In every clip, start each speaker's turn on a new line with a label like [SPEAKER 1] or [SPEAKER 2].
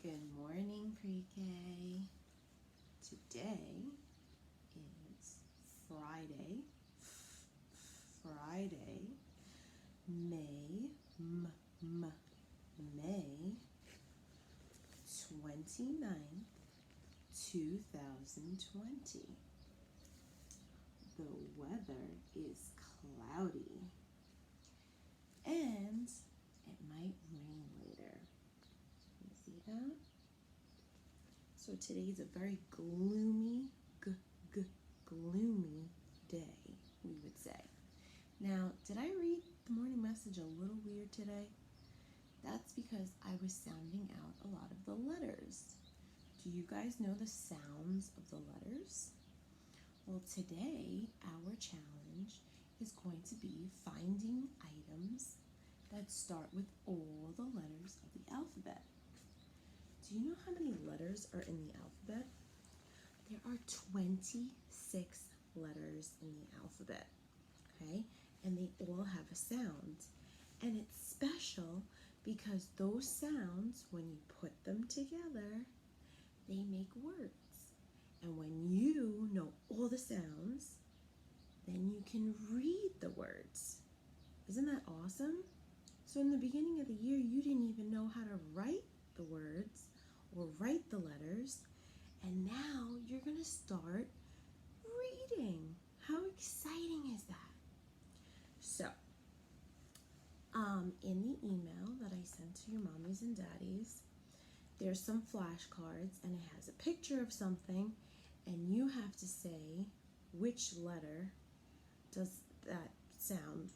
[SPEAKER 1] Good morning, pre-K. Today is Friday, May, May 29th, 2020. The weather is cloudy and it might rain later. You see that? So today's a very gloomy day, we would say. Now, did I read the morning message a little weird today? That's because I was sounding out a lot of the letters. Do you guys know the sounds of the letters? Well, today our challenge is going to be finding items that start with all the letters of the alphabet. Do you know how many letters are in the alphabet? There are 26 letters in the alphabet, okay? And they all have a sound. And it's special because those sounds, when you put them together, they make words. And when you know all the sounds, then you can read the words. Isn't that awesome? So in the beginning of the year, you didn't even know how to write the words or write the letters, and now you're going to start reading. How exciting is that? So, in the email that I sent to your mommies and daddies, there's some flashcards, and it has a picture of something, and you have to say which letter does that sound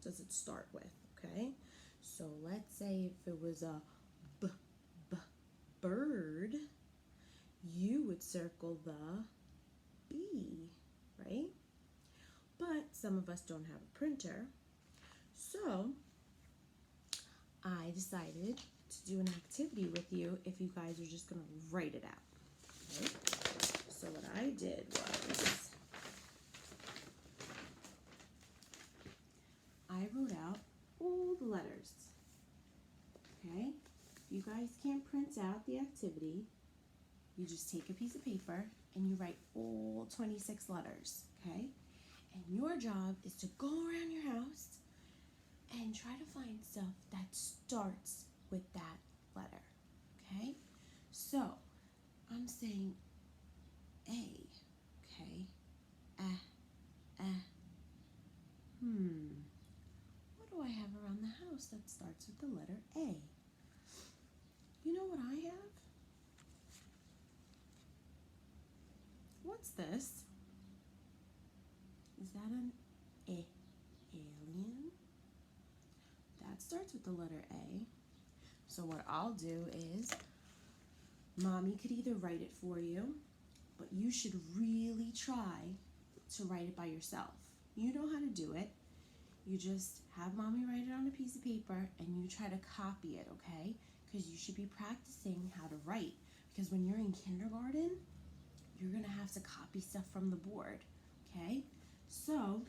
[SPEAKER 1] does it start with, okay? So let's say if it was a bird, you would circle the B, right? But some of us don't have a printer, so I decided to do an activity with you if you guys are just going to write it out, okay? So what I did was I wrote out all the letters, okay? If you guys can't print out the activity, you just take a piece of paper and you write all 26 letters, okay? And your job is to go around your house and try to find stuff that starts with that letter, okay? So, I'm saying A, okay? What do I have around the house that starts with the letter A? You know what I have? What's this? Is that an alien? That starts with the letter A. So what I'll do is, Mommy could either write it for you, but you should really try to write it by yourself. You know how to do it. You just have Mommy write it on a piece of paper and you try to copy it, okay? Because you should be practicing how to write. Because when you're in kindergarten, you're going to have to copy stuff from the board, okay? So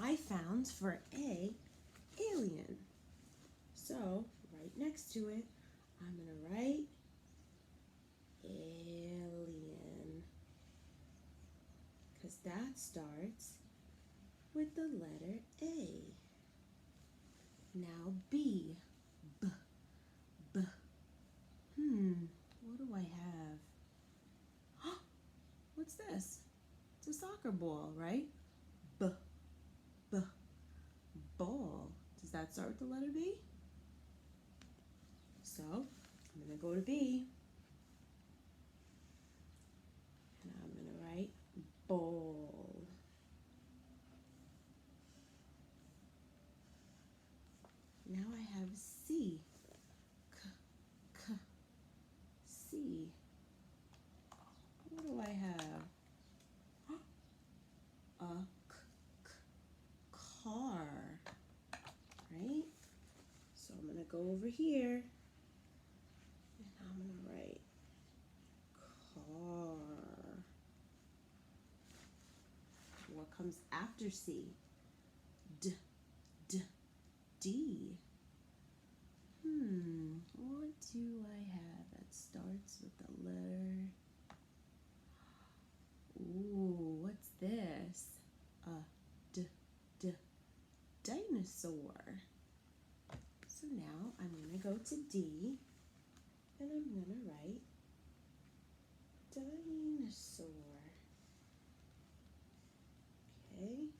[SPEAKER 1] I found for A, alien. So right next to it, I'm going to write alien. Because that starts with the letter A. Now B. What do I have? What's this? It's a soccer ball, right? Ball. Does that start with the letter B? So, I'm going to go to B. And I'm going to write ball. Now I have C. C. What do I have? A car. Right? So I'm going to go over here and I'm going to write car. What comes after C? D. What do I have that starts go to D, and I'm going to write dinosaur. Okay.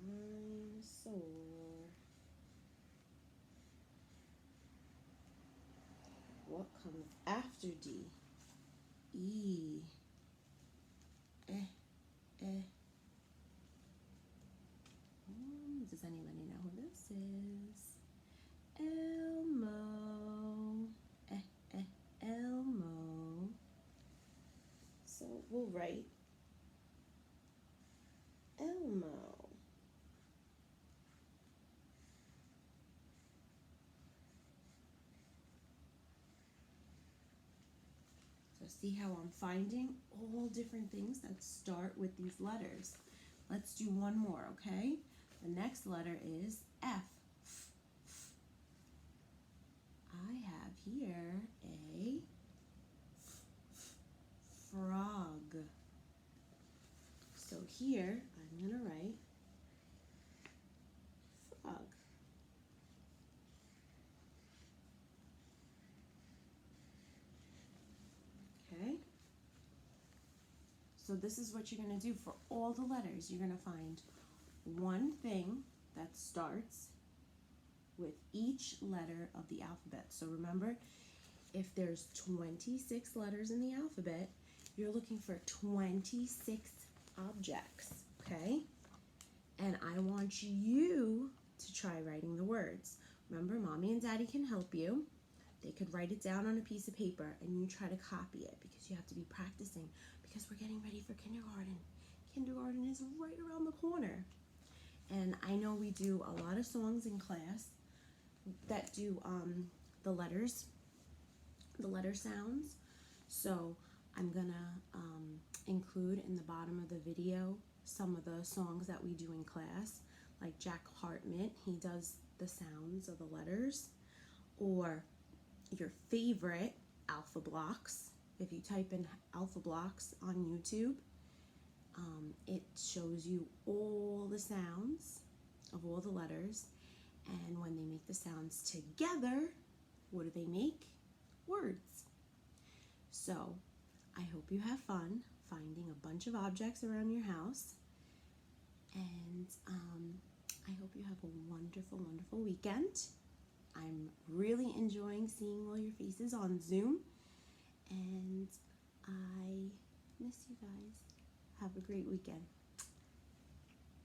[SPEAKER 1] Dinosaur. What comes after D? E. Does anybody know who this is? Elmo. Elmo. So we'll write Elmo. So see how I'm finding all different things that start with these letters. Let's do one more, okay? The next letter is F. I have here a frog. So here I'm going to write frog. Okay? So this is what you're going to do for all the letters. You're going to find one thing that starts with each letter of the alphabet. So remember, if there's 26 letters in the alphabet, you're looking for 26 objects, okay? And I want you to try writing the words. Remember, Mommy and Daddy can help you. They could write it down on a piece of paper and you try to copy it because you have to be practicing because we're getting ready for kindergarten. Kindergarten is right around the corner. And I know we do a lot of songs in class that do the letter sounds. So I'm gonna include in the bottom of the video some of the songs that we do in class, like Jack Hartman, he does the sounds of the letters, or your favorite Alpha Blocks. If you type in Alpha Blocks on YouTube, it shows you all the sounds of all the letters, and when they make the sounds together, what do they make? Words. So I hope you have fun finding a bunch of objects around your house, and I hope you have a wonderful, wonderful weekend. I'm really enjoying seeing all your faces on Zoom, and I miss you guys. Have a great weekend.